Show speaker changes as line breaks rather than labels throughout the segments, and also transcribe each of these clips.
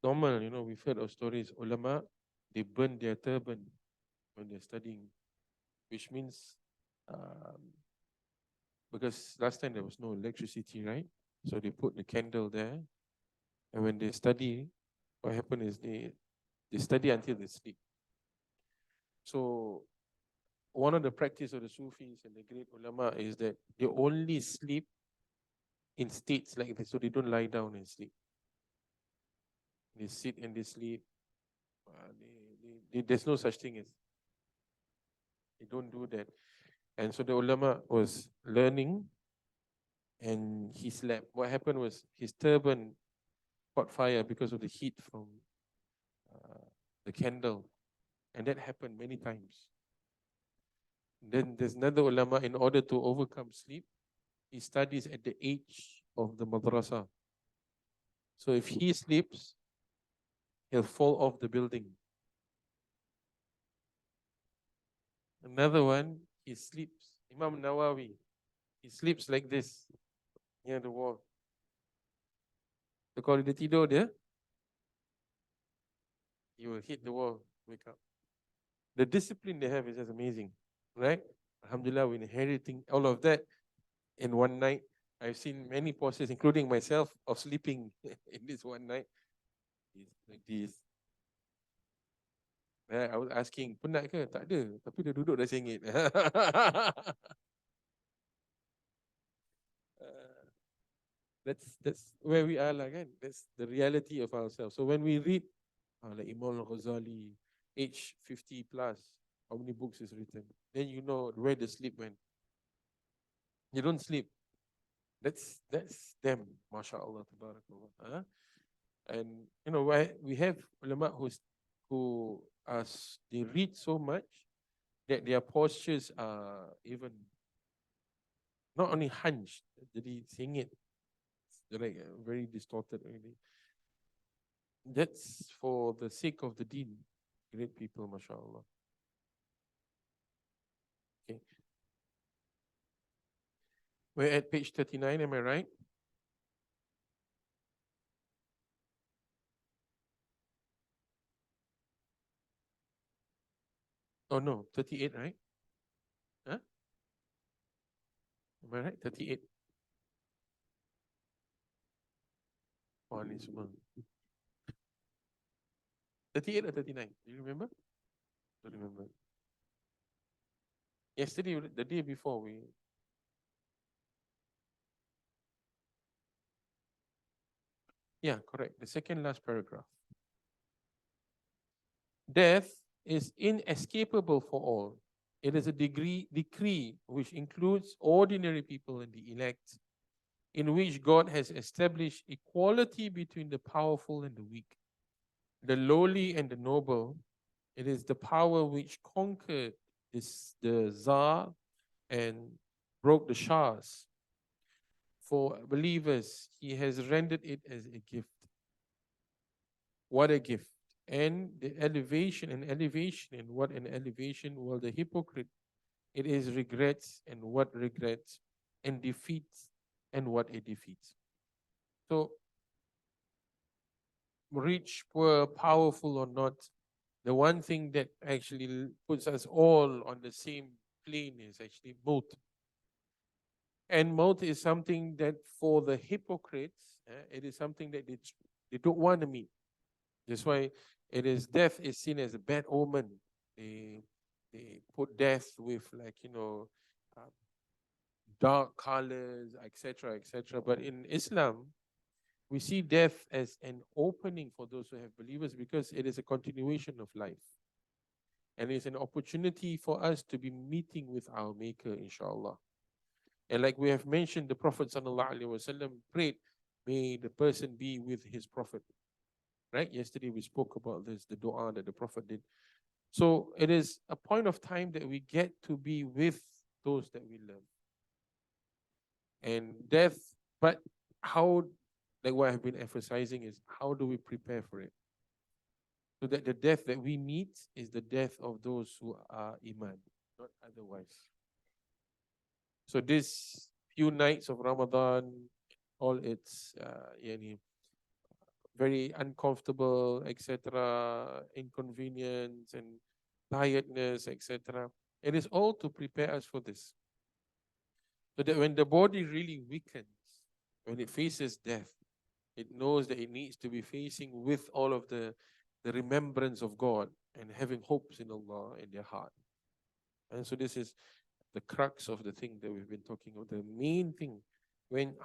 normal, we've heard of stories. Ulama, they burn their turban when they're studying, which means um, because last time there was no electricity, right? So they put the candle there, and when they study, what happened is they study until they sleep. So one of the practice of the Sufis and the great ulama is that they only sleep in states like this, so they don't lie down and sleep. They sit and they sleep. There's no such thing as they don't do that. And so the ulama was learning, and he slept. What happened was his turban caught fire because of the heat from uh, the candle, and that happened many times. Then there's another ulama, in order to overcome sleep, he studies at the age of the madrasa. So if he sleeps, he'll fall off the building. Another one, he sleeps. Imam Nawawi, he sleeps like this near the wall. So kalau dia tidur dia, he will hit the wall, wake up. The discipline they have is just amazing, right? Alhamdulillah, we're inheriting all of that in one night. I've seen many postures, including myself, of sleeping in this one night. It's like this. I was asking, penat ke? Tak ada. Tapi dia duduk dah sengit. That's where we are lah kan. That's the reality of ourselves. So when we read like Imam Al-Ghazali, age 50 plus, how many books is written? Then you know where the sleep went. You don't sleep. That's them, mashallah, tabarakallah. Huh? And we have ulama who are they read so much that their postures are even not only hunched, jadi singit, like very distorted already. That's for the sake of the deen. Great people, mashallah. Okay. We're at page 39, am I right? Oh no, 38, right? Huh? Am I right? 38. Oh, ni semua. 38 or 39? Do you remember? Don't remember. Yesterday, the day before, yeah, correct. The second last paragraph. Death is inescapable for all. It is a decree which includes ordinary people and the elect, in which God has established equality between the powerful and the weak, the lowly and the noble. It is the power which conquered the Tsar and broke the Shahs. For believers, he has rendered it as a gift. What a gift. And the elevation and what an elevation. Well, the hypocrite, it is regrets and what regrets, and defeats and what it defeats. So rich, poor, powerful or not, the one thing that actually puts us all on the same plane is actually maut. And maut is something that for the hypocrites, it is something that they don't want to meet. That's why death is seen as a bad omen. They put death with like dark colors, etc., etc. But in Islam, we see death as an opening for those who have believers because it is a continuation of life. And it's an opportunity for us to be meeting with our Maker, inshallah. And like we have mentioned, the Prophet ﷺ prayed, may the person be with his Prophet. Right? Yesterday we spoke about this, the dua that the Prophet did. So it is a point of time that we get to be with those that we love. And death, but how, like what I've been emphasizing is how do we prepare for it? So that the death that we meet is the death of those who are iman, not otherwise. So this few nights of Ramadan, all its very uncomfortable, etc., inconvenience and tiredness, etc. It is all to prepare us for this. So that when the body really weakens, when it faces death, it knows that it needs to be facing with all of the remembrance of God and having hopes in Allah in their heart. And so this is the crux of the thing that we've been talking about. The main thing,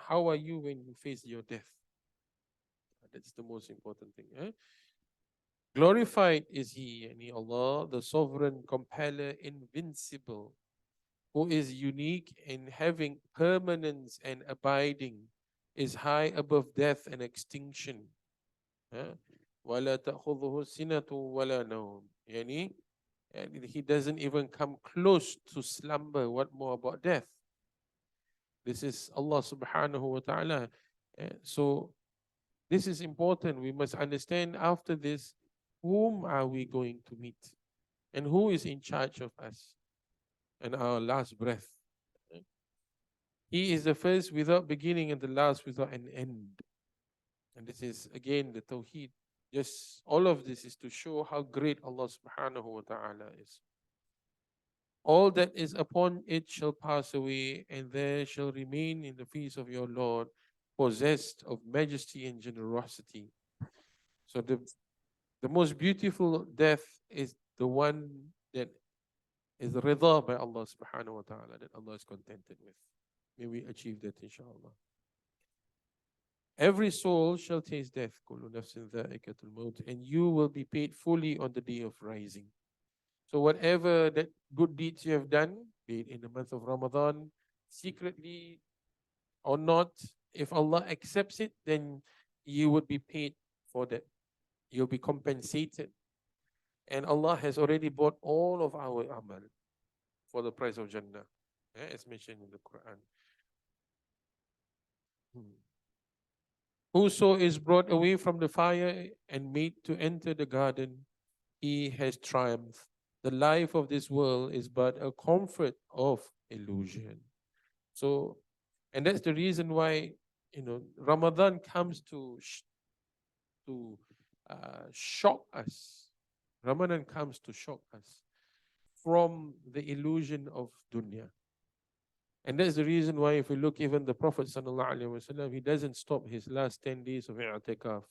how are you when you face your death? That's the most important thing. Eh? Glorified is He, yani Allah, the sovereign compeller, invincible, who is unique in having permanence and abiding, is high above death and extinction. وَلَا تَأْخُذُهُ سِنَةٌ وَلَا نَوْمٌ. Yani, He doesn't even come close to slumber. What more about death? This is Allah subhanahu wa ta'ala. So this is important. We must understand after this, whom are we going to meet? And who is in charge of us and our last breath? He is the first without beginning and the last without an end. And this is again the Tawheed. Just all of this is to show how great Allah subhanahu wa ta'ala is. All that is upon it shall pass away, and there shall remain in the feast of your Lord, possessed of majesty and generosity. So the most beautiful death is the one that is rida by Allah subhanahu wa ta'ala, that Allah is contented with. May we achieve that, inshallah. Every soul shall taste death, kullu nafsin dha'ikatul maut, and you will be paid fully on the day of rising. So whatever that good deeds you have done, be it in the month of Ramadan, secretly or not, if Allah accepts it, then you would be paid for that. You'll be compensated. And Allah has already bought all of our amal for the price of Jannah, as mentioned in the Quran. Whoso is brought away from the fire and made to enter the garden, he has triumphed. The life of this world is but a comfort of illusion. So, and that's the reason why, Ramadan comes to shock us. Ramadan comes to shock us from the illusion of dunya. And that's the reason why, if we look, even the Prophet ﷺ, he doesn't stop his last 10 days of i'tikaf.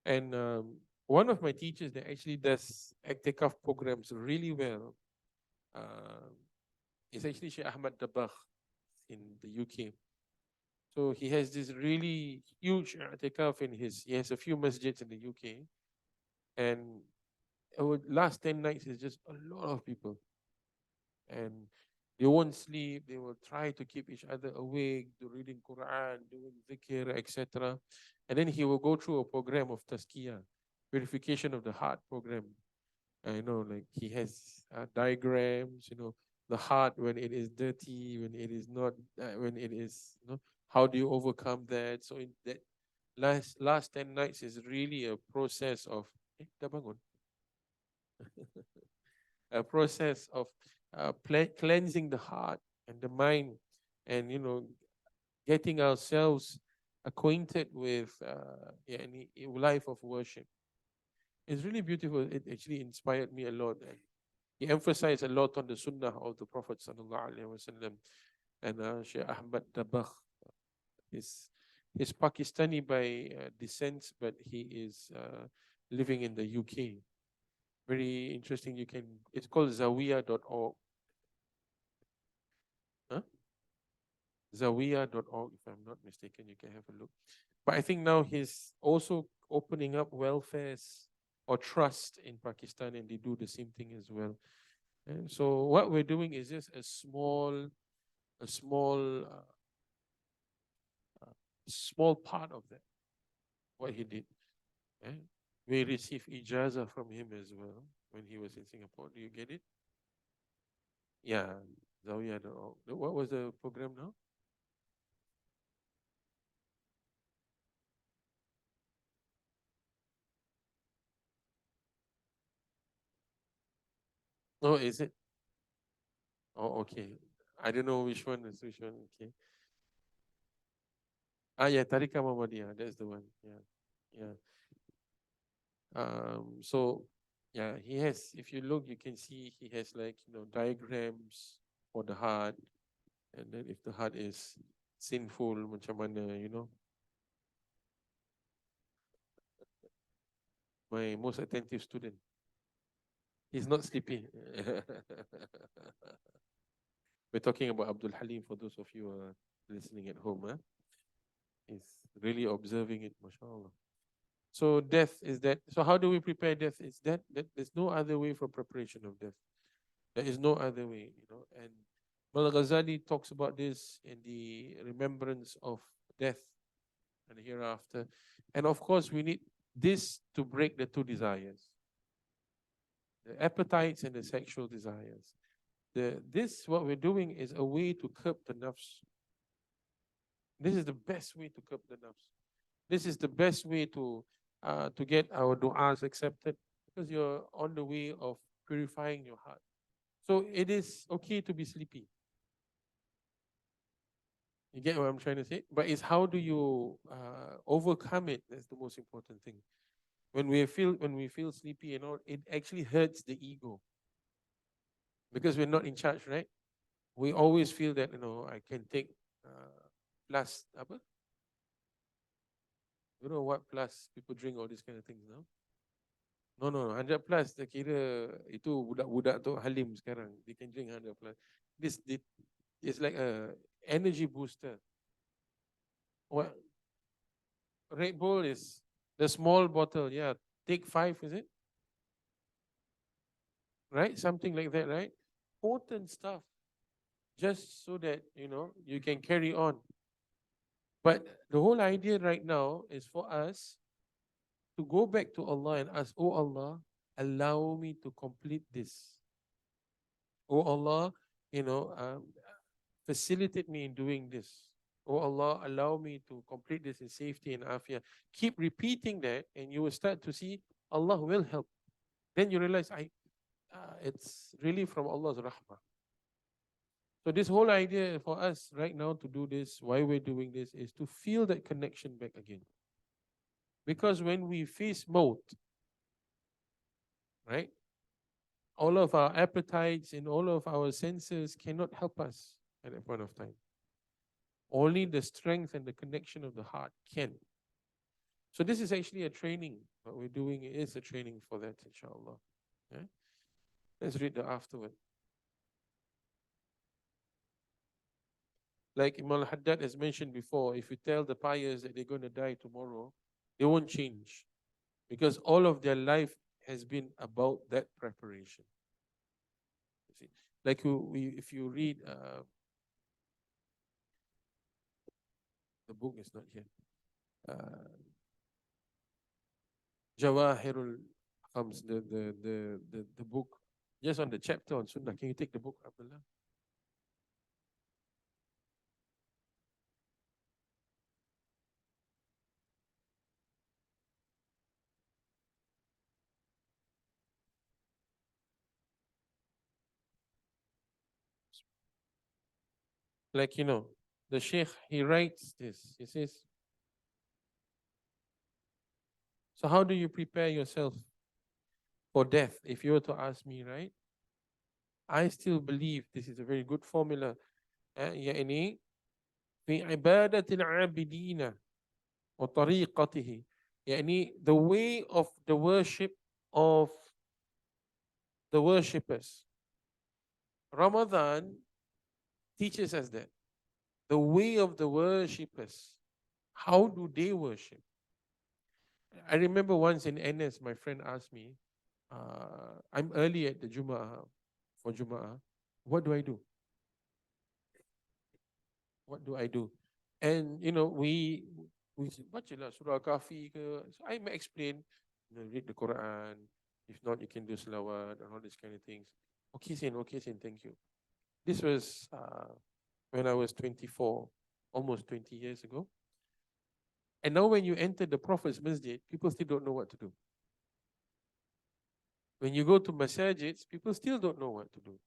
And one of my teachers that actually does i'tikaf programs really well is actually Sheikh Ahmad Dabakh in the UK. So he has this really huge i'tikaf he has a few masjids in the UK. And last 10 nights is just a lot of people. And they won't sleep. They will try to keep each other awake, reading Quran, doing dhikr, etc. And then he will go through a program of tazkiyah, purification of the heart program. Like he has diagrams, the heart when it is dirty, when it is not, when it is, how do you overcome that? So in that last 10 nights is really a process of, dah bangun. A process of cleansing the heart and the mind, and getting ourselves acquainted with any life of worship. It's really beautiful. It actually inspired me a lot. And he emphasized a lot on the sunnah of the Prophet sallallahu alaihi wasallam. And Sheikh Ahmad Dabakh is Pakistani by descent, but he is living in the UK. Very interesting. It's called zawiya.org. Huh? Zawiya.org, if I'm not mistaken, you can have a look. But I think now he's also opening up welfares or trust in Pakistan, and they do the same thing as well. And so what we're doing is just a small part of that, what he did. We received ijazah from him as well when he was in Singapore. Do you get it? Yeah, Zawiya.org. What was the program now? Oh, is it? Oh, okay. I don't know which one is which one. Okay. Yeah, Tariqa Muhammadiyah. That's the one. Yeah. Yeah. So yeah, he has, if you look, you can see he has like, diagrams for the heart. And then if the heart is sinful, macam mana. My most attentive student. He's not sleepy. We're talking about Abdul Halim for those of you who are listening at home. Huh? He's really observing it, mashallah. So death is that. So how do we prepare death? It's that there's no other way for preparation of death. There is no other way. And Mal Ghazali talks about this in the remembrance of death and hereafter. And of course, we need this to break the two desires, the appetites and the sexual desires. This, what we're doing, is a way to curb the nafs. This is the best way to curb the nafs. This is the best way to get our du'as accepted, because you're on the way of purifying your heart. So it is okay to be sleepy. You get what I'm trying to say? But it's how do you overcome it? That's the most important thing. When we feel sleepy and all, it actually hurts the ego, because we're not in charge, right? We always feel that I can take plus apa? You know what plus people drink all these kind of things now? No, 100 plus. Dia kira itu budak-budak tu halim sekarang. They can drink 100 plus. It's like a energy booster. What Red Bull is the small bottle. Yeah, take 5, is it? Right, something like that, right? Potent stuff, just so that you can carry on. But the whole idea right now is for us to go back to Allah and ask, oh Allah, allow me to complete this. Oh Allah, facilitate me in doing this. Oh Allah, allow me to complete this in safety and afiyah. Keep repeating that, and you will start to see Allah will help. Then you realize, it's really from Allah's rahmah. So this whole idea for us right now to do this, why we're doing this, is to feel that connection back again. Because when we face maut, right, all of our appetites and all of our senses cannot help us at that point of time. Only the strength and the connection of the heart can. So this is actually a training. What we're doing is a training for that, inshallah. Yeah? Let's read the afterward. Like Imam Haddad has mentioned before, if you tell the pious that they're going to die tomorrow, they won't change, because all of their life has been about that preparation. You see, like if you read, the book is not here. Jawahirul Khams, the book, just on the chapter on Sunnah. Can you take the book, Abdullah? Like, the Sheikh, he writes this. He says, so how do you prepare yourself for death? If you were to ask me, right? I still believe this is a very good formula. يعني في عبادة العابدين وطريقته. يعني the way of the worship of the worshippers. Ramadan teaches us that. The way of the worshippers. How do they worship? I remember once in NS, my friend asked me, I'm early at the Jum'ah, for Jum'ah. What do I do? What do I do? And we bacalah surah Kahfi ke. So I may explain, read the Quran. If not, you can do salawat and all these kind of things. Okay, Sin, thank you. This was when I was 24, almost 20 years ago. And now when you enter the Prophet's masjid, people still don't know what to do. When you go to masajids, people still don't know what to do.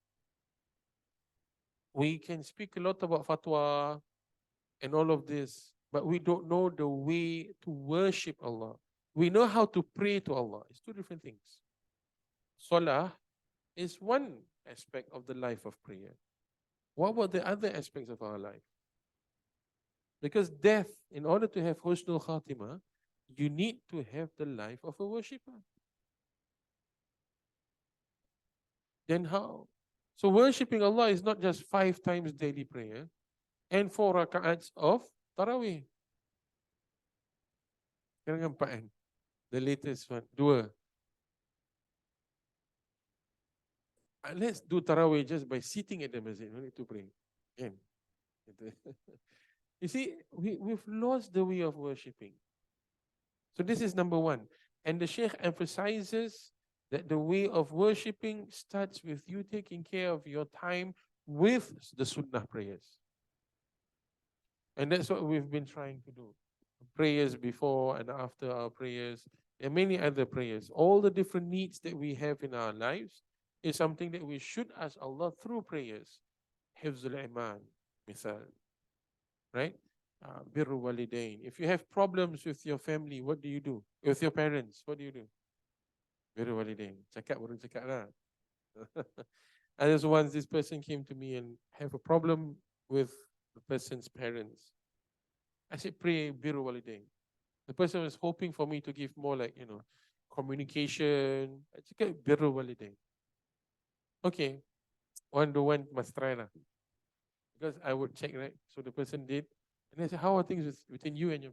We can speak a lot about fatwa and all of this, but we don't know the way to worship Allah. We know how to pray to Allah. It's two different things. Salah is one aspect of the life of prayer. What about the other aspects of our life? Because death, in order to have husnul khatimah, you need to have the life of a worshipper. Then how? So worshipping Allah is not just 5 times daily prayer and 4 raka'ats of tarawih. Sekarang 4 kan? The latest one, 2. Let's do tarawih just by sitting at the masjid. No need to pray. Kan? You see, we've lost the way of worshipping. So this is number 1. And the Sheikh emphasizes that the way of worshipping starts with you taking care of your time with the sunnah prayers. And that's what we've been trying to do. Prayers before and after our prayers, and many other prayers. All the different needs that we have in our lives is something that we should ask Allah through prayers. Hifzul iman, misal. Right? Birru walidain. If you have problems with your family, what do you do? With your parents, what do you do? Birru walidain. Cakap baru cakap lah. And there's once this person came to me and have a problem with the person's parents. I said, pray birru walidain. The person was hoping for me to give more like, communication. I cakap birru walidain. Okay, 1 to 1 must try lah. Because I would check, right? So the person did. And I said, how are things between you and your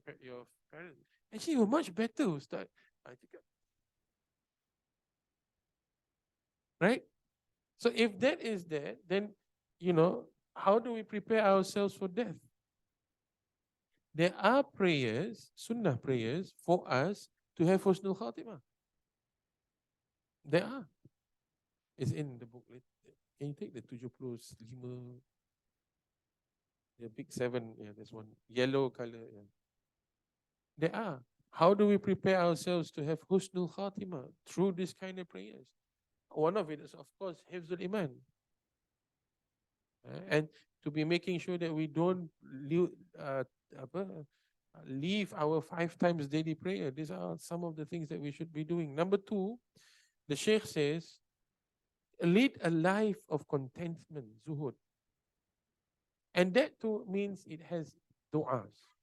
parents? Actually, you're much better, Ustaz. I cakap. Right? So if that is there, then, how do we prepare ourselves for death? There are prayers, sunnah prayers, for us to have husnul khatimah. There are. It's in the book. Can you take the 75, the big 7, yeah, there's one, yellow color. Yeah. There are. How do we prepare ourselves to have husnul khatimah? Through this kind of prayers. One of it is, of course, hifzul iman. And to be making sure that we don't leave our 5 times daily prayer. These are some of the things that we should be doing. Number 2, the Sheikh says, lead a life of contentment, zuhud. And that too means it has du'as.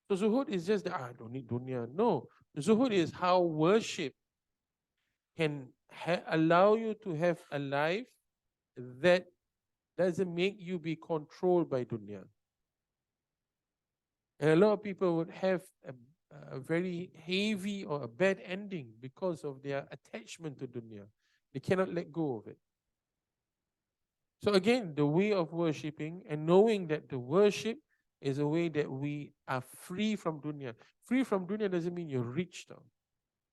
So zuhud is just I don't need dunya. No, zuhud is how worship can allow you to have a life that doesn't make you be controlled by dunya. And a lot of people would have a very heavy or a bad ending because of their attachment to dunya. They cannot let go of it. So again, the way of worshipping and knowing that the worship is a way that we are free from dunya. Free from dunya doesn't mean you're rich though.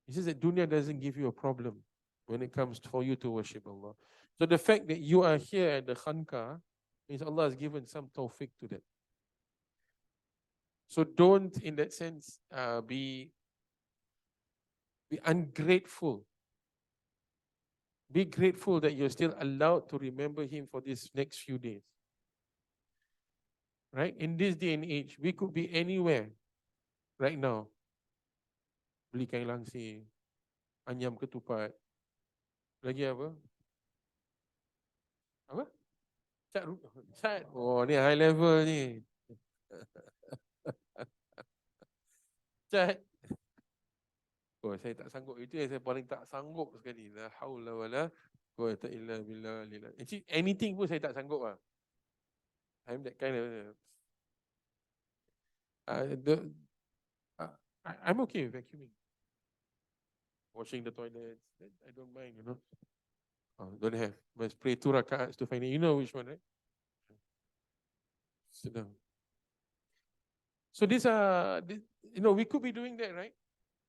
It says that dunya doesn't give you a problem when it comes for you to worship Allah. So the fact that you are here at the khanqa means Allah has given some tawfiq to that. So don't, in that sense, be ungrateful. Be grateful that you're still allowed to remember Him for these next few days. Right? In this day and age, we could be anywhere right now. Beli kain langsir, anyam ketupat. Lagi apa? Apa? Cat. Oh, ni high level ni. Cat. Oh, saya tak sanggup. Itu yang saya paling tak sanggup sekali. La haula wala quwwata illa billah. Actually, anything pun saya tak sanggup lah. I'm that kind of... I'm okay with vacuuming. Washing the toilets, I don't mind, don't have. Must pray 2 rakats to find it. You know which one, right? Sit down. So these are, we could be doing that, right?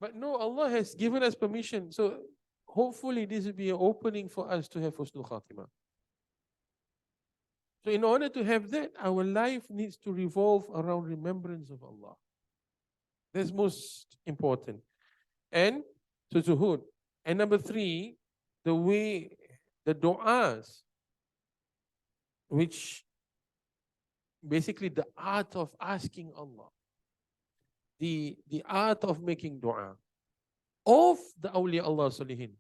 But no, Allah has given us permission. So hopefully this will be an opening for us to have husnul khatimah. So in order to have that, our life needs to revolve around remembrance of Allah. That's most important. And so zuhud. And number 3, the du'as, which basically the art of asking Allah, the art of making dua. of the awliya Allah Salihin,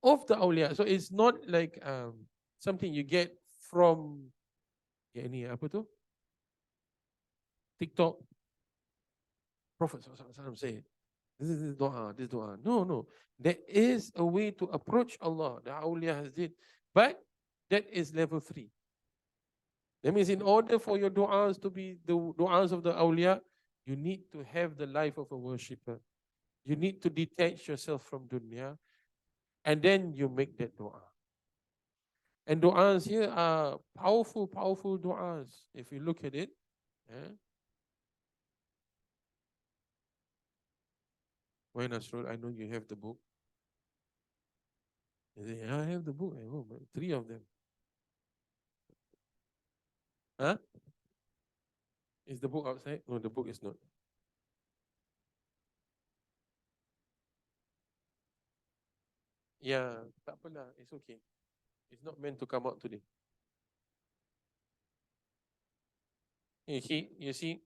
of the awliya. So it's not like something you get from ni apa tu? TikTok. Prophet SAW said, this is dua, this dua. No, no. There is a way to approach Allah. The awliya has it. But that is level 3. That means in order for your du'as to be the du'as of the awliya, you need to have the life of a worshipper. You need to detach yourself from dunya, and then you make that dua. And du'as here are powerful, powerful du'as. If you look at it, Why Nasrul? I know you have the book. Yeah, I have the book at home. 3 of them. Huh? Is the book outside? No, the book is not. Yeah, tak apalah. It's okay. It's not meant to come out today. You see,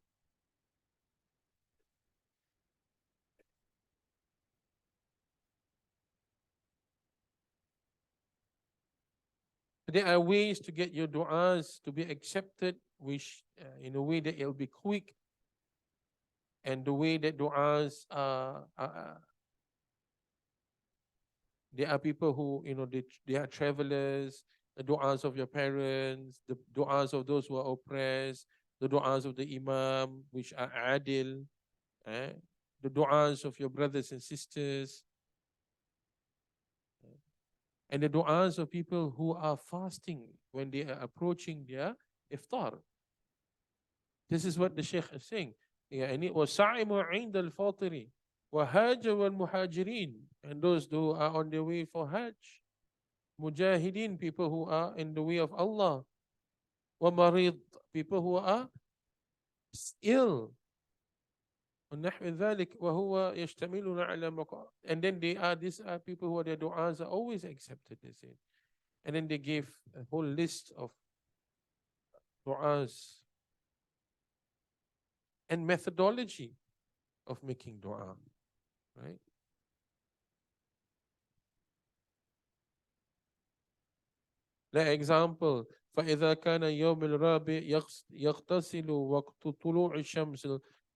there are ways to get your du'as to be accepted, which in a way that it'll be quick, and the way that du'as there are people who, they are travelers, the du'as of your parents, the du'as of those who are oppressed, the du'as of the imam, which are adil, the du'as of your brothers and sisters, and the du'as of people who are fasting when they are approaching their iftar. This is what the Sheikh is saying. يعني وَسَعِمُوا عِنْدَ الْفَاطِرِ وَهَاجَ وَالْمُحَاجِرِينَ, and those who are on their way for Hajj, mujahideen, people who are in the way of Allah, وَمَرِيض, people who are ill, ونحو ذلك وهو يشتملنا على مقام. And then these are people who their du'as are always accepted, they say. And then they gave a whole list of du'as and methodology of making dua, right? Like example, فإذا كان يوم الرابع يغتسل وقت طلوع الشمس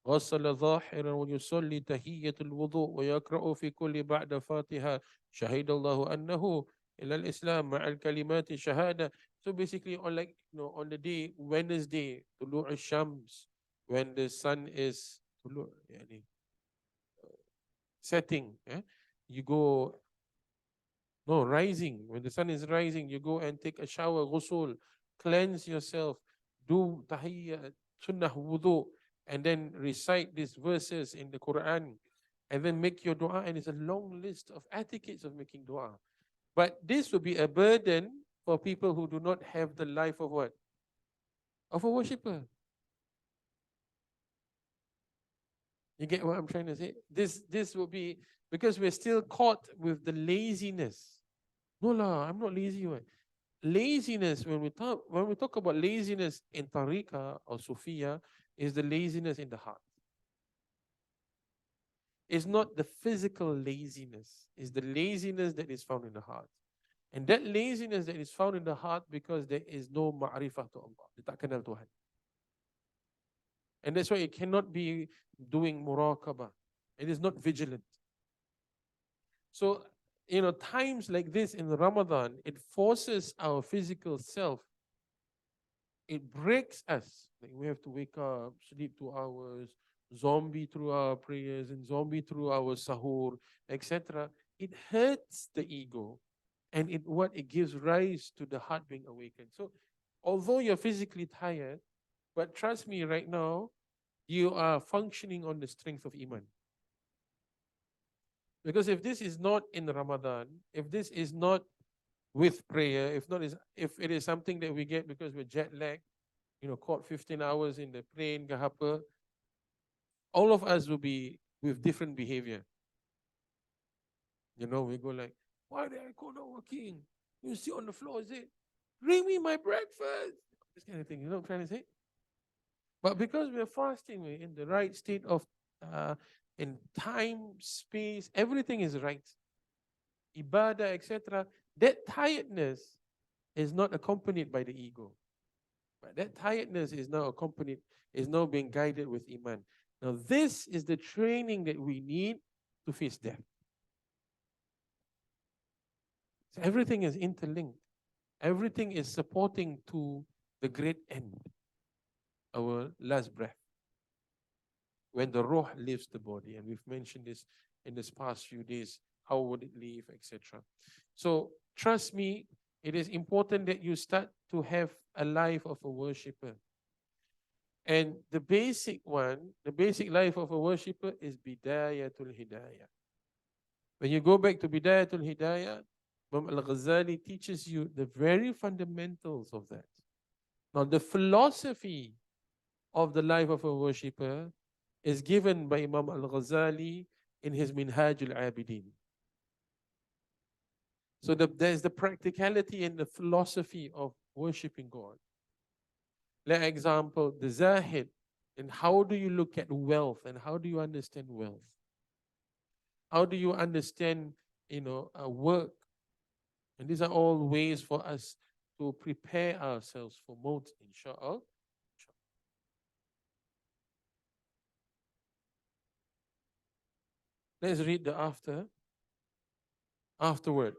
غسل ظاهرا ويصلي تحية الوضوء ويقرأ في كل بعد فاتحة شهد الله أنه إلى الإسلام مع الكلمات شهادة. So basically on the day Wednesday طلوع الشمس, when the sun is setting, you go, no, rising. When the sun is rising, you go and take a shower, ghusl, cleanse yourself, do tahiyyat, sunnah wudu, and then recite these verses in the Quran, and then make your dua. And it's a long list of etiquettes of making dua. But this will be a burden for people who do not have the life of what? Of a worshipper. You get what I'm trying to say? This will be, because we're still caught with the laziness. No lah, I'm not lazy. Right? Laziness, when we talk about laziness in tariqah or Sufiya, is the laziness in the heart. It's not the physical laziness, it's the laziness that is found in the heart. And that laziness that is found in the heart because there is no ma'rifah to Allah. Dia tak kenal Tuhan. And that's why it cannot be doing muraqabah. It is not vigilant. So, times like this in Ramadan, it forces our physical self. It breaks us. Like we have to wake up, sleep 2 hours, zombie through our prayers and zombie through our sahur, etc. It hurts the ego, and it gives rise to the heart being awakened. So, although you're physically tired, but trust me, right now, you are functioning on the strength of iman. Because if this is not in Ramadan, if this is not with prayer, if it is something that we get because we're jet lagged, caught 15 hours in the plane, gahapa, all of us will be with different behavior. We go like, why did I go not working? You sit on the floor, is it? Bring me my breakfast. This kind of thing, you know what I'm trying to say? But because we're fasting, we're in the right state of in time, space, everything is right. Ibadah, etc. That tiredness is not accompanied by the ego. But that tiredness is now accompanied, is now being guided with Iman. Now, this is the training that we need to face death. So everything is interlinked. Everything is supporting to the great end, our last breath, when the ruh leaves the body. And we've mentioned this in this past few days. How would it leave, etc. So trust me, it is important that you start to have a life of a worshipper. And the basic one, the basic life of a worshipper is Bidayatul Hidayah. When you go back to Bidayatul Hidayah, Imam Al-Ghazali teaches you the very fundamentals of that. Now, the philosophy of the life of a worshipper is given by Imam Al-Ghazali in his Minhaj al-Abidin. So there's the practicality and the philosophy of worshipping God. Like example, the Zahid, and how do you look at wealth and how do you understand wealth? How do you understand, work? And these are all ways for us to prepare ourselves for maut, inshallah. Let's read the afterward.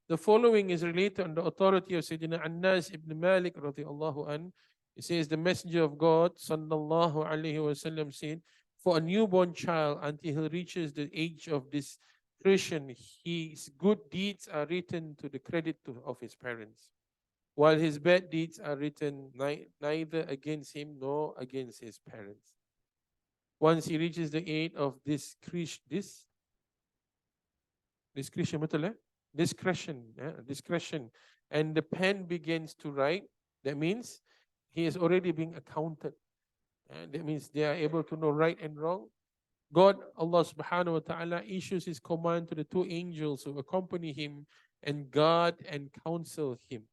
The following is related on the authority of Sayyidina Anas ibn Malik radiallahu an. He says, the Messenger of God sallallahu alaihi wasallam said, for a newborn child until he reaches the age of discretion, his good deeds are written to the credit of his parents, while his bad deeds are written neither against him nor against his parents. Once he reaches the age of discretion, and the pen begins to write, that means he is already being accounted. That means they are able to know right and wrong. God, Allah subhanahu wa ta'ala, issues his command to the two angels who accompany him and guard and counsel him.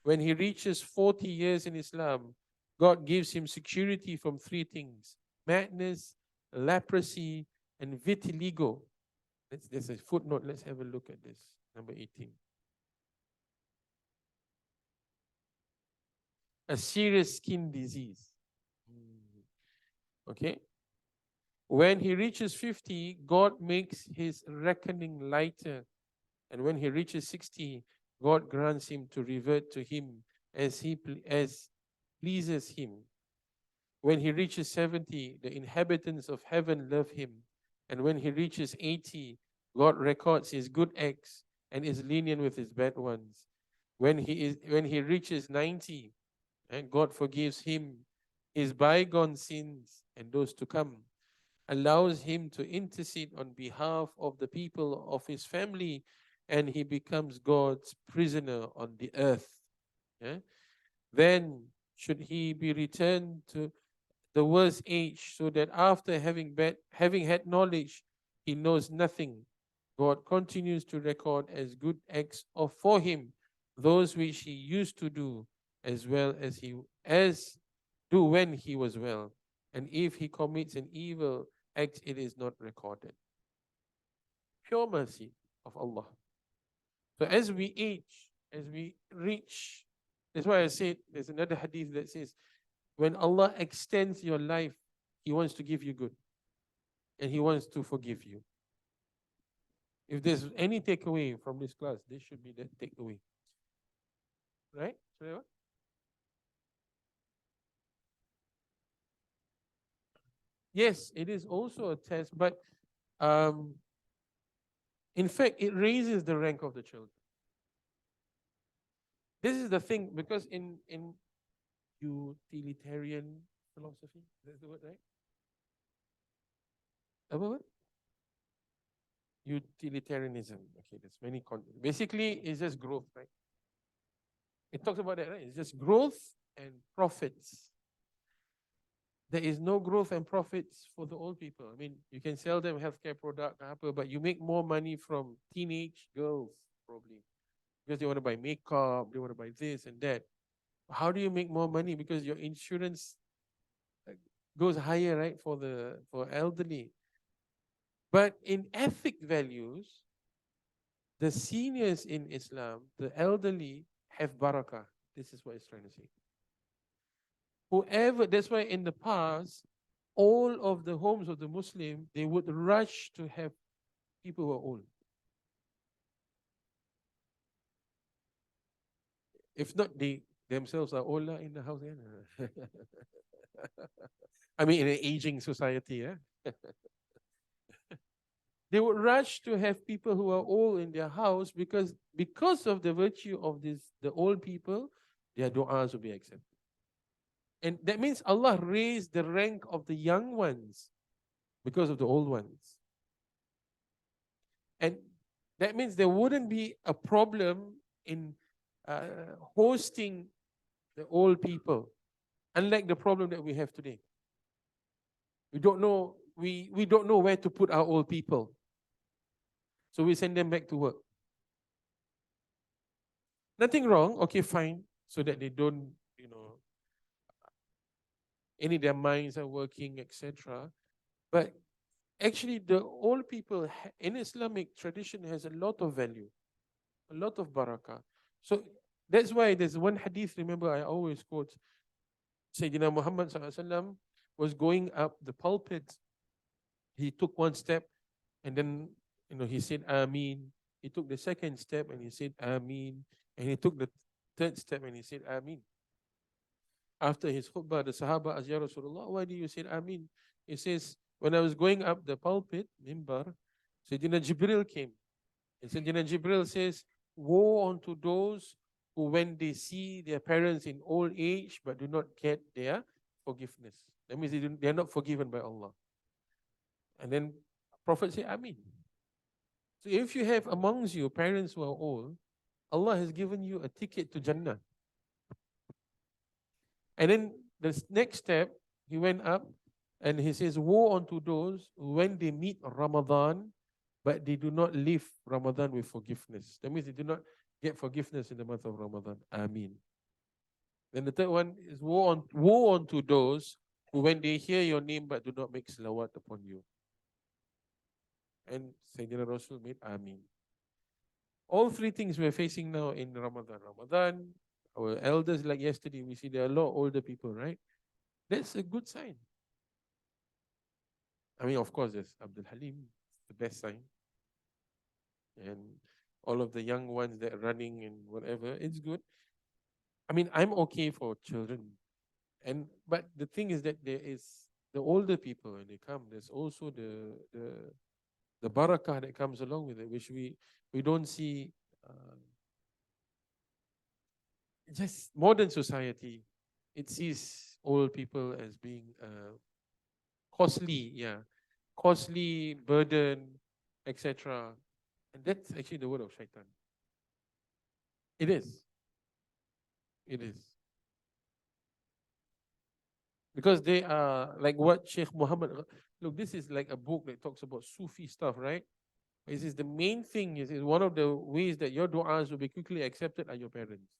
When he reaches 40 years in Islam, God gives him security from three things: madness, leprosy, and vitiligo. There's a footnote. Let's have a look at this. Number 18. A serious skin disease. Okay. When he reaches 50, God makes his reckoning lighter. And when he reaches 60, God grants him to revert to him as pleases him. When he reaches 70, the inhabitants of heaven love him. And when he reaches 80, God records his good acts and is lenient with his bad ones. When he reaches 90, and God forgives him his bygone sins and those to come, allows him to intercede on behalf of the people of his family, and he becomes God's prisoner on the earth. Yeah? Then should he be returned to the worst age, so that after having had knowledge, he knows nothing, God continues to record as good acts for him those which he used to do, as well as do when he was well. And if he commits an evil act, it is not recorded. Pure mercy of Allah. So as we age, as we reach, that's why I said there's another hadith that says, when Allah extends your life, He wants to give you good. And He wants to forgive you. If there's any takeaway from this class, this should be the takeaway. Right? Yes, it is also a test, but in fact, it raises the rank of the children. This is the thing, because in utilitarian philosophy, that's the word, right? What? Utilitarianism. Okay, there's many basically it's just growth, right? It talks about that, right? It's just growth and profits. There is no growth and profits for the old people. I mean, you can sell them healthcare product, but you make more money from teenage girls, probably, because they want to buy makeup, they want to buy this and that. How do you make more money? Because your insurance goes higher, right, for elderly. But in ethic values, the seniors in Islam, the elderly, have barakah. This is what it's trying to say. Whoever, that's why in the past, all of the homes of the Muslim, they would rush to have people who are old. If not, they themselves are older in the house. I mean, in an aging society, they would rush to have people who are old in their house because of the virtue of the old people, their du'as will be accepted. And that means Allah raised the rank of the young ones because of the old ones. And that means there wouldn't be a problem in hosting the old people, unlike the problem that we have today. We don't know where to put our old people. So we send them back to work. Nothing wrong, okay, fine, so that they don't, any their minds are working, etc. But actually, the old people in Islamic tradition has a lot of value, a lot of barakah. So that's why there's one hadith, remember I always quote, Sayyidina Muhammad SAW was going up the pulpit. He took one step and then, he said, Ameen. He took the second step and he said, Ameen. And he took the third step and he said, Ameen. After his khutbah, the Sahaba asked, Ya Rasulullah, why do you say Ameen? He says, when I was going up the pulpit, mimbar, Sayyidina Jibril came. And Sayyidina Jibril says, woe unto those who, when they see their parents in old age, but do not get their forgiveness. That means they are not forgiven by Allah. And then Prophet said, Ameen. So if you have amongst you parents who are old, Allah has given you a ticket to Jannah. And then the next step, he went up and he says, woe unto those who, when they meet Ramadan, but they do not live Ramadan with forgiveness. That means they do not get forgiveness in the month of Ramadan. Ameen. Then the third one is woe unto those who, when they hear your name, but do not make salawat upon you. And Sayyidina Rasul made Ameen. All three things we're facing now in Ramadan. Ramadan, our elders, like yesterday, we see there are a lot of older people, right? That's a good sign. I mean, of course, there's Abdul Halim, the best sign. And all of the young ones that are running and whatever, it's good. I mean, I'm okay for children. But the thing is that there is the older people when they come, there's also the barakah that comes along with it, which we don't see. Just modern society, it sees old people as being costly burden, etc. And that's actually the word of shaitan. It is. It is. Because they are like what Sheikh Muhammad, look, this is like a book that talks about Sufi stuff, right? This is the main thing, is one of the ways that your du'as will be quickly accepted are your parents.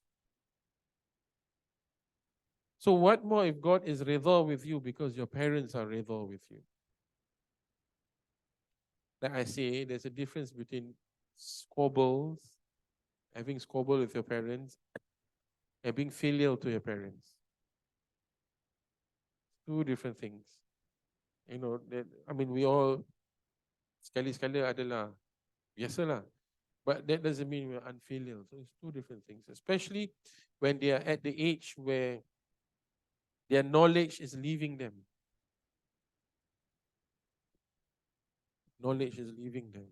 So what more if God is redha with you because your parents are redha with you? Like I say, there's a difference between squabbles, having squabble with your parents, and being filial to your parents. Two different things. We all sekali-sekala adalah biasalah. But that doesn't mean we're unfilial. So it's two different things, especially when they are at the age where their knowledge is leaving them. Knowledge is leaving them.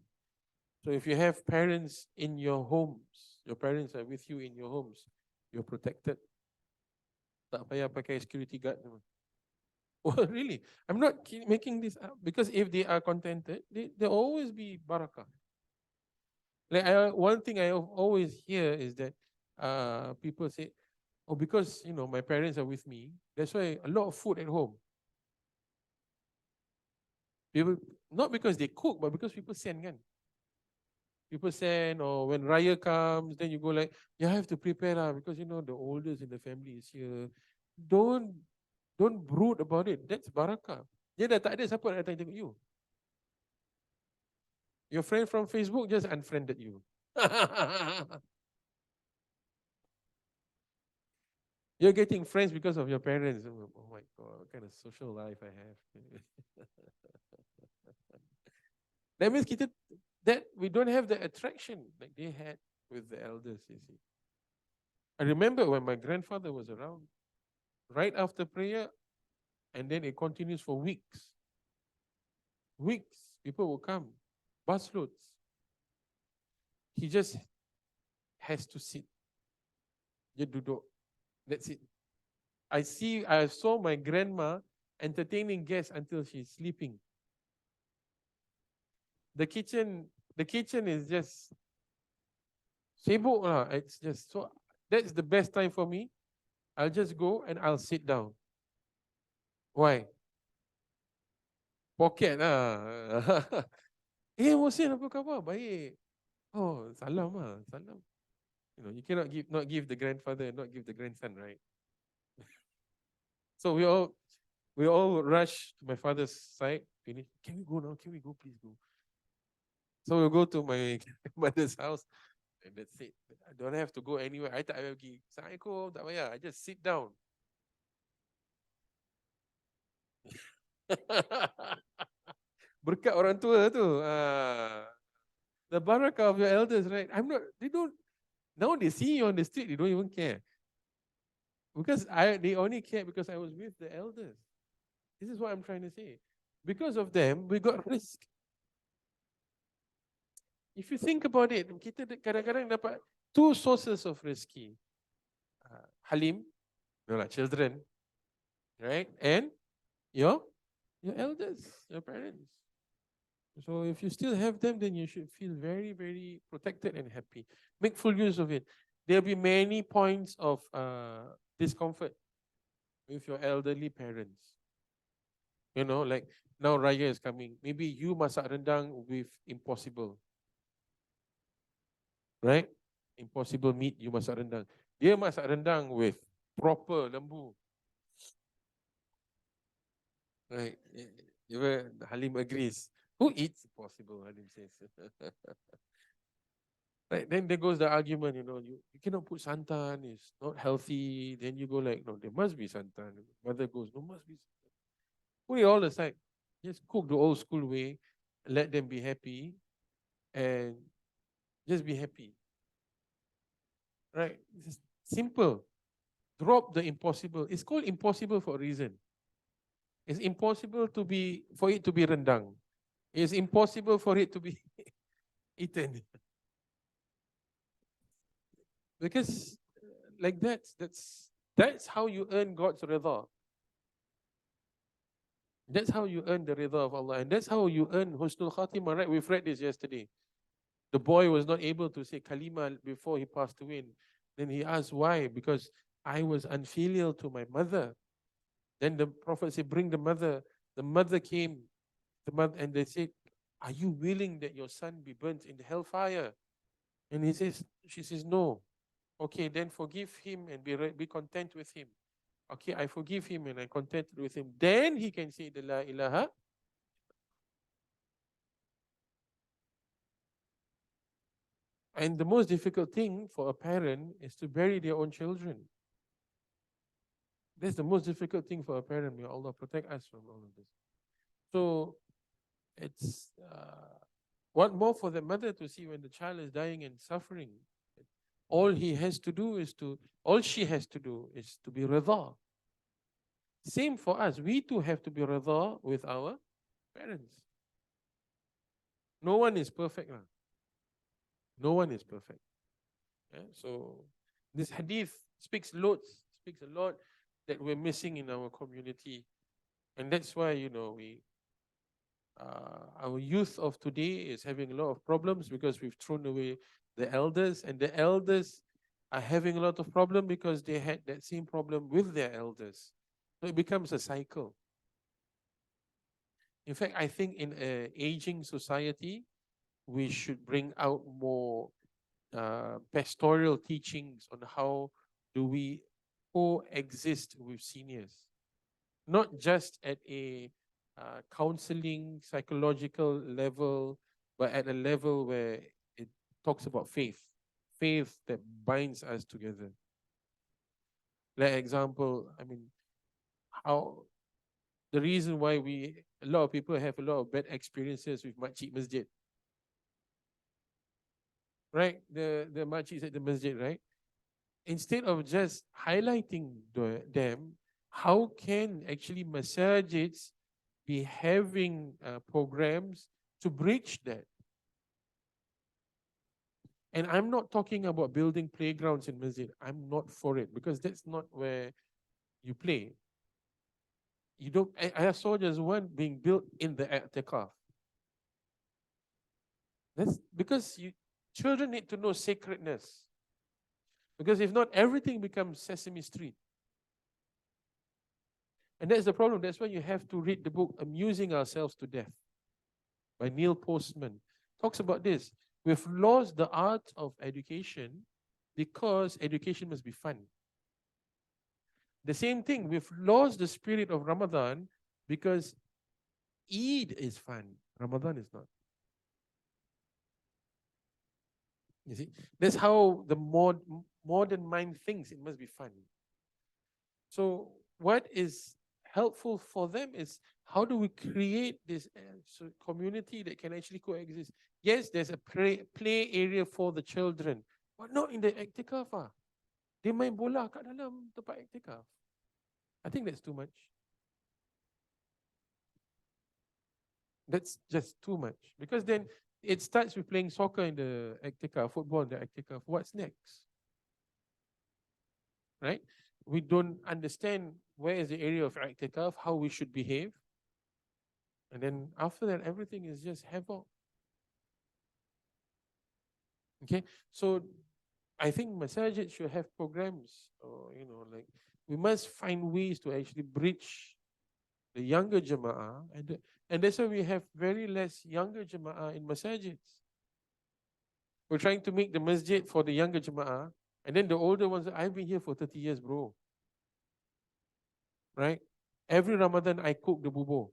So if you have parents in your homes, your parents are with you in your homes, you're protected. Tak payah pakai security guard. Oh, really? I'm not making this up, because if they are contented, there'll always be barakah. Like one thing I always hear is that people say, oh, because my parents are with me, that's why a lot of food at home. People, not because they cook, but because people send, kan? People send, or when Raya comes, then you go like, you have to prepare lah, because the oldest in the family is here. Don't brood about it. That's barakah. Dia dah tak ada, siapa nak datang tengok you? Your friend from Facebook just unfriended you. You're getting friends because of your parents. Oh my God, what kind of social life I have. That means that we don't have the attraction like they had with the elders, you see. I remember when my grandfather was around, right after prayer, and then it continues for weeks. Weeks, people will come, busloads. He just has to sit. Dia duduk. That's it. I saw my grandma entertaining guests until she's sleeping. The kitchen, the kitchen is just sibuk lah. It's just so that's the best time for me. I'll just go and I'll sit down. Why? Pocket lah. Mohsin apa khabar? Baik. Oh, salam lah, salam. You cannot not give the grandfather and not give the grandson, right? So we all rush to my father's side. Finish. Can we go now? Can we go? Please go. So we'll go to my mother's house, and that's it. I don't have to go anywhere. I tak payah pergi. Assalamualaikum, tak payah. I just sit down. Berkat orang tua tu. The barakah of your elders, right? They don't, now they see you on the street, they don't even care. Because they only care because I was with the elders. This is what I'm trying to say. Because of them, we got risk. If you think about it, kita kadang-kadang dapat two sources of risky. Halim, children, right? And your elders, your parents. So if you still have them, then you should feel very, very protected and happy. Make full use of it. There'll be many points of discomfort with your elderly parents. Like now Raya is coming. Maybe you masak rendang with impossible. Right? Impossible meat, you masak rendang. Dia masak rendang with proper lembu. Right? Halim agrees. Who eats possible? Halim says. Right, then there goes the argument, you cannot put santan, it's not healthy. Then you go like, no, there must be santan. Mother goes, no, must be santan. Put it all aside. Just cook the old school way, let them be happy, and just be happy. Right? It's simple. Drop the impossible. It's called impossible for a reason. It's impossible for it to be rendang. It's impossible for it to be eaten. Because like that's how you earn God's rida. That's how you earn the rida of Allah. And that's how you earn husnul khatimah, right? We've read this yesterday. The boy was not able to say kalima before he passed away. Then he asked why? Because I was unfilial to my mother. Then the Prophet said, bring the mother. The mother came, and they said, are you willing that your son be burnt in the hellfire? And she says, no. Okay, then forgive him and be content with him. Okay, I forgive him and I'm content with him. Then he can say the La ilaha. And the most difficult thing for a parent is to bury their own children. That's the most difficult thing for a parent. May Allah protect us from all of this. So it's what more for the mother to see when the child is dying and suffering. All she has to do is to be rida. Same for us. We too have to be rida with our parents. No one is perfect. No one is perfect. Yeah? So this hadith speaks a lot that we're missing in our community. And that's why, our youth of today is having a lot of problems because we've thrown away the elders, and the elders are having a lot of problem because they had that same problem with their elders. So it becomes a cycle. In fact, I think in an aging society, we should bring out more pastoral teachings on how do we coexist with seniors, not just at a counseling, psychological level, but at a level where it talks about faith, faith that binds us together. Like example, I mean, how the reason why a lot of people have a lot of bad experiences with makcik masjid, right? The makciks at the masjid, right? Instead of just highlighting them, how can actually masajids be having programs to bridge that? And I'm not talking about building playgrounds in masjid. I'm not for it, because that's not where you play. You don't. I saw just one being built in the i'tikaf. That's because children need to know sacredness. Because if not, everything becomes Sesame Street. And that's the problem. That's why you have to read the book Amusing Ourselves to Death by Neil Postman. Talks about this. We've lost the art of education because education must be fun. The same thing, we've lost the spirit of Ramadan because Eid is fun. Ramadan is not. You see, that's how the modern mind thinks it must be fun. So what is helpful for them is, how do we create this community that can actually coexist? Yes, there's a play area for the children, but not in the i'tikaf. They main bola kat dalam tempat i'tikaf. I think that's too much. That's just too much. Because then it starts with playing soccer in the i'tikaf, football in the i'tikaf. What's next? Right? We don't understand where is the area of i'tikaf, how we should behave. And then after that, everything is just havoc. Okay, so I think masajid should have programs, or like we must find ways to actually bridge the younger jama'ah, and that's why we have very less younger jama'ah in masajids. We're trying to make the masjid for the younger jama'ah, and then the older ones. I've been here for 30 years, bro. Right? Every Ramadan I cook the bubo.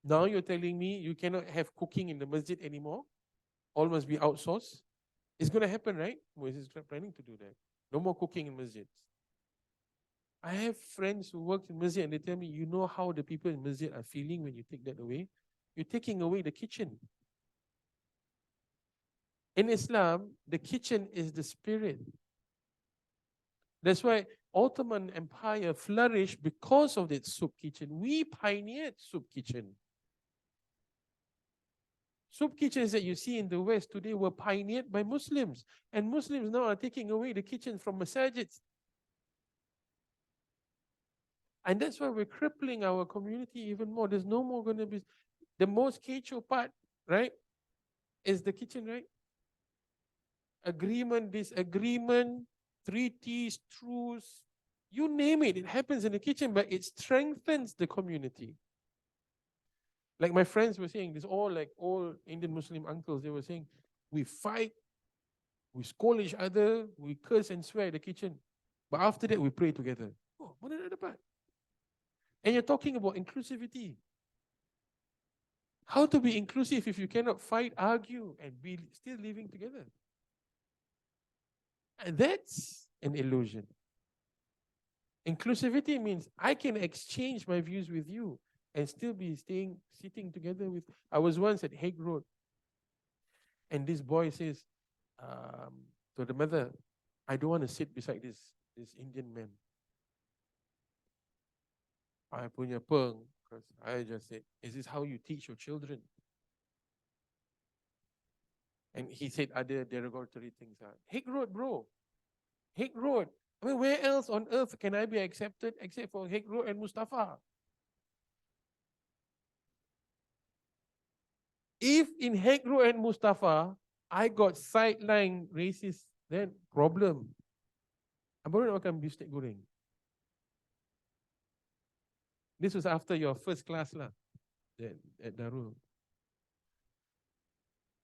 Now you're telling me you cannot have cooking in the masjid anymore? All must be outsourced? It's going to happen, right? Is planning to do that. No more cooking in masjids. I have friends who work in masjid and they tell me, you know how the people in masjid are feeling when you take that away? You're taking away the kitchen. In Islam, the kitchen is the spirit. That's why Ottoman Empire flourished because of its soup kitchen. We pioneered soup kitchen. Soup kitchens that you see in the West today were pioneered by Muslims. And Muslims now are taking away the kitchen from masajids. And that's why we're crippling our community even more. There's no more going to be... The most kecoh part, right, is the kitchen, right? Agreement, disagreement, treaties, truce, you name it, it happens in the kitchen, but it strengthens the community. Like my friends were saying, this all like old Indian Muslim uncles, they were saying, we fight, we scold each other, we curse and swear in the kitchen. But after that, we pray together. Oh, mana nak dapat? And you're talking about inclusivity. How to be inclusive if you cannot fight, argue, and be still living together? And that's an illusion. Inclusivity means I can exchange my views with you and still be sitting together with... I was once at Hague Road, and this boy says to the mother, I don't want to sit beside this Indian man. I punya peng, because I just said, is this how you teach your children? And he said other derogatory things. Hague Road, bro. Hague Road. I mean, where else on earth can I be accepted except for Hague Road and Mustafa? If in Hague Road and Mustafa, I got sideline racist, then problem. I'm baru nak makan beef steak goreng. This was after your first class lah, at Darul.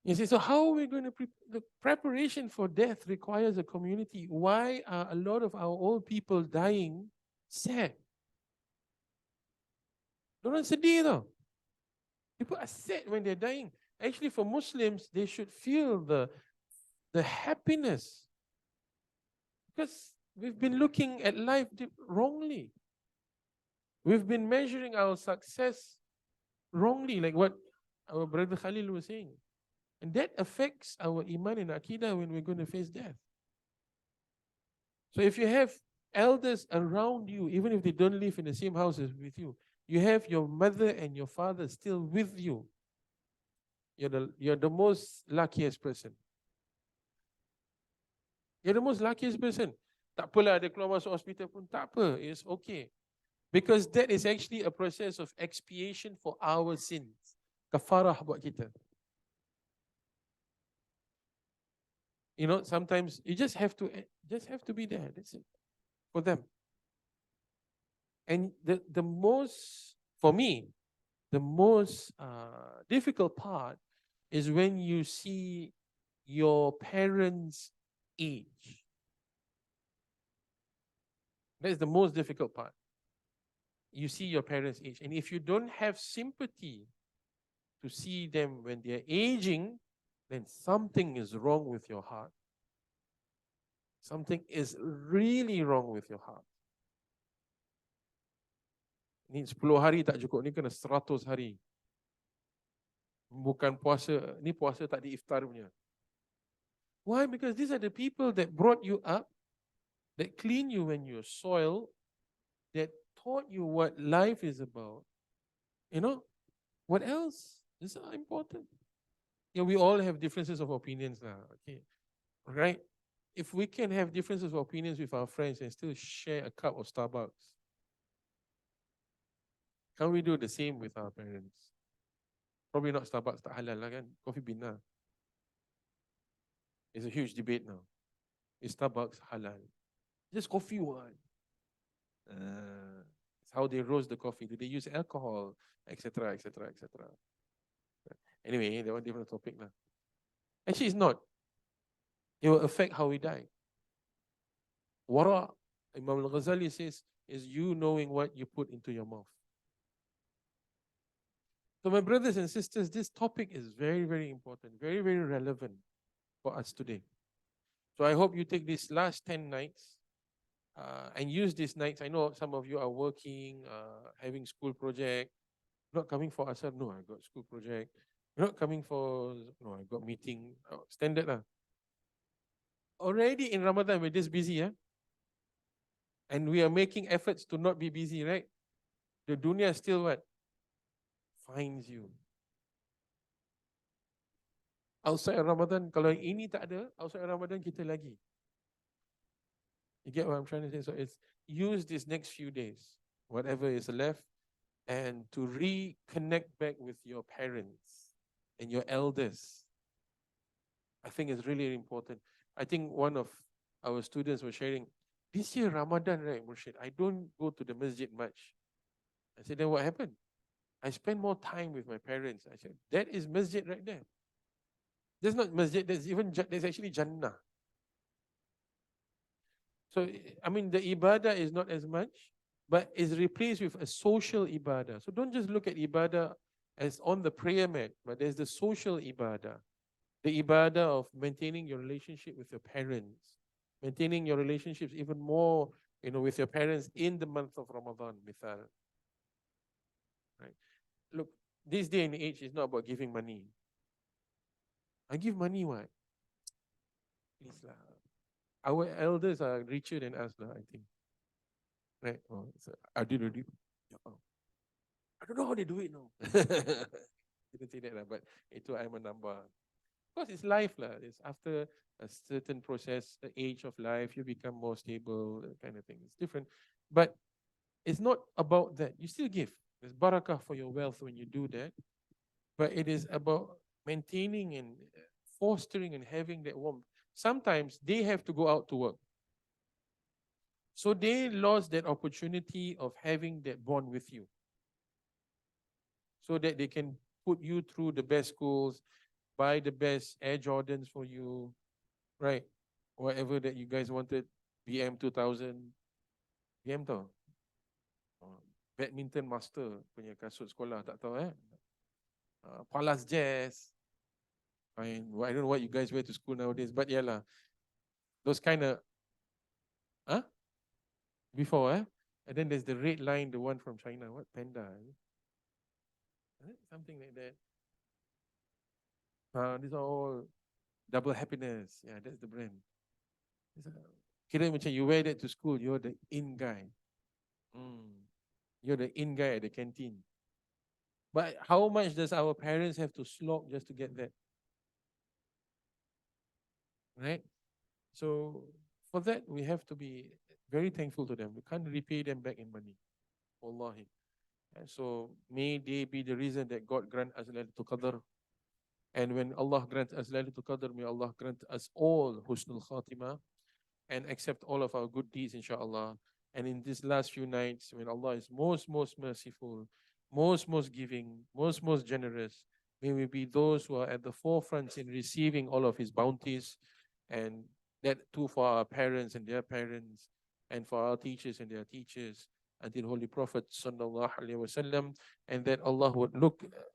You see, so how are we going to the preparation for death requires a community. Why are a lot of our old people dying sad? Diorang sedih tau. People are sad when they're dying. Actually, for Muslims, they should feel the happiness, because we've been looking at life wrongly. We've been measuring our success wrongly, like what our brother Khalil was saying. And that affects our iman and aqidah when we're going to face death. So if you have elders around you, even if they don't live in the same house as with you, you have your mother and your father still with you. You're the most luckiest person. You're the most luckiest person. Tak apalah dia keluar masuk hospital pun, tak apa, it's okay. Because that is actually a process of expiation for our sins. Kafarah buat kita. You know, sometimes you just have to be there. That's it. For them. And the most, for me, the most difficult part is when you see your parents' age. That is the most difficult part. You see your parents' age. And if you don't have sympathy to see them when they're aging, then something is wrong with your heart. Something is really wrong with your heart. Ni 10 hari tak cukup, ni kena 100 hari. Bukan puasa, ni puasa tak di iftar punya. Why? Because these are the people that brought you up, that clean you when you're soiled, that taught you what life is about. You know, what else is important? Yeah, we all have differences of opinions now, okay? Right? If we can have differences of opinions with our friends and still share a cup of Starbucks, can we do the same with our parents? Probably not Starbucks, tak halal lah kan? Coffee bean lah. It's a huge debate now. Is Starbucks halal? Just coffee one. It's how they roast the coffee. Do they use alcohol, etc., etc., etc. Anyway, that one different topic lah. Actually, it's not. It will affect how we die. Wara, Imam Al-Ghazali says, is you knowing what you put into your mouth. So my brothers and sisters, this topic is very, very important, very, very relevant for us today. So I hope you take these last 10 nights and use these nights. I know some of you are working, having school project, not coming for Asar. No, I got school project. You're not coming for, no, I got meeting. Standard lah. Already in Ramadan, we're this busy, and we are making efforts to not be busy, right? The dunya still what? Finds you. Outside Ramadan, kalau ini tak ada, outside Ramadan kita lagi. You get what I'm trying to say? So it's use these next few days, whatever is left, and to reconnect back with your parents and your elders. I think it's really important. I think one of our students was sharing, this year Ramadan, right, Murshid, I don't go to the masjid much. I said, then what happened? I spend more time with my parents. I said, that is masjid right there. That's not masjid, there's actually Jannah. So, I mean, the ibadah is not as much, but is replaced with a social ibadah. So don't just look at ibadah as on the prayer mat, but there's the social ibadah. The ibadah of maintaining your relationship with your parents, maintaining your relationships even more, with your parents in the month of Ramadan, mithal. Right? Look, this day and age is not about giving money. I give money, what? Please lah. Our elders are richer than us, lah, I think. Right? Oh, so I don't know how they do it now. Didn't say that lah, but itu I menambah. Of course, it's life lah. It's after a certain process, the age of life, you become more stable, that kind of thing. It's different, but it's not about that. You still give. There's barakah for your wealth when you do that, but it is about maintaining and fostering and having that warmth. Sometimes they have to go out to work. So they lost that opportunity of having that bond with you. So that they can put you through the best schools, buy the best Air Jordans for you, right? Whatever that you guys wanted, BM 2000, BM tau. Badminton Master punya kasut sekolah, tak tahu Palace Jazz. I don't know what you guys wear to school nowadays, but yeah lah, those kind of, huh? Before, eh? And then there's the red line, the one from China. What panda? Something like that. These are all double happiness. Yeah, that's the brand. Kira macam you wear that to school, you're the in guy. Mm. You're the in guy at the canteen. But how much does our parents have to slog just to get that? Right? So for that, we have to be very thankful to them. We can't repay them back in money. Wallahi. And so may they be the reason that God grant us Laylatul Qadr. And when Allah grant us Laylatul Qadr, may Allah grant us all Husnul Khatimah and accept all of our good deeds, inshallah. And in these last few nights, when Allah is most merciful, most giving, most generous, may we be those who are at the forefront in receiving all of His bounties, and that too for our parents and their parents, and for our teachers and their teachers, until Holy Prophet sallallahu alaihi wasallam, and that Allah would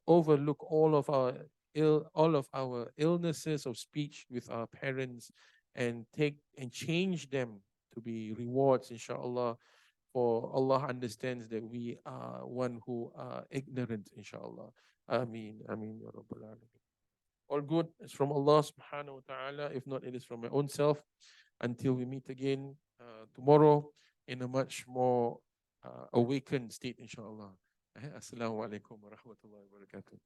overlook all of our illnesses of speech with our parents, and take and change them to be rewards, inshallah. For Allah understands that we are one who are ignorant, inshallah. Ameen, ameen, ya Rabbal Alameen. All good is from Allah subhanahu wa ta'ala. If not, it is from my own self. Until we meet again tomorrow in a much more awakened state, inshallah. Assalamu alaikum wa rahmatullahi wa barakatuh.